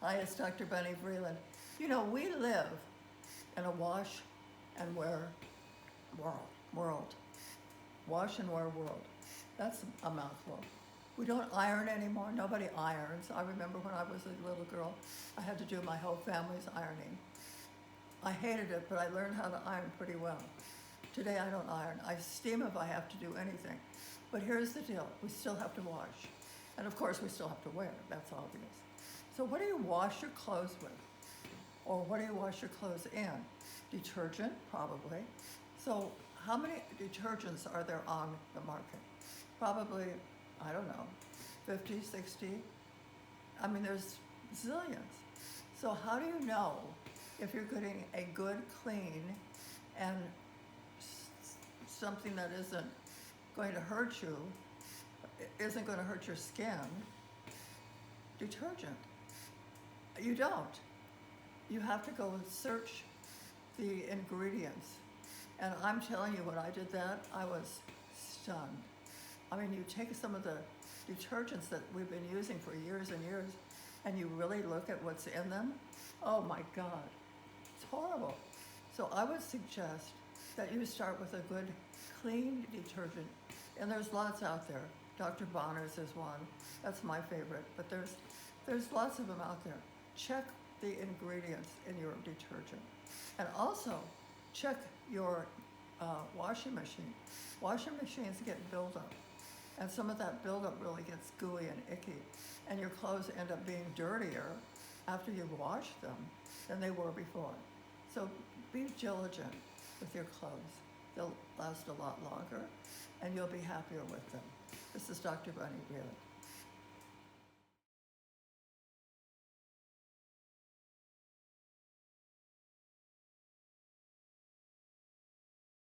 Hi, it's Dr. Bunny Vreeland. You know, we live in a wash and wear world. Wash and wear world. That's a mouthful. We don't iron anymore. Nobody irons. I remember when I was a little girl, I had to do my whole family's ironing. I hated it, but I learned how to iron pretty well. Today I don't iron. I steam if I have to do anything. But here's the deal. We still have to wash. And of course we still have to wear. That's obvious. So what do you wash your clothes with? Or what do you wash your clothes in? Detergent, probably. So how many detergents are there on the market? Probably, I don't know, 50, 60. I mean, there's zillions. So how do you know if you're getting a good clean and something that isn't going to hurt you, isn't going to hurt your skin? Detergent. You don't. You have to go and search the ingredients. And I'm telling you, when I did that, I was stunned. I mean, you take some of the detergents that we've been using for years and years, and you really look at what's in them. Oh my God, it's horrible. So I would suggest that you start with a good, clean detergent. And there's lots out there. Dr. Bonner's is one. That's my favorite. But there's lots of them out there. Check the ingredients in your detergent. And also, check your washing machine. Washing machines get buildup. And some of that buildup really gets gooey and icky. And your clothes end up being dirtier after you've washed them than they were before. So be diligent with your clothes. They'll last a lot longer, and you'll be happier with them. This is Dr. Bunny Vreeland.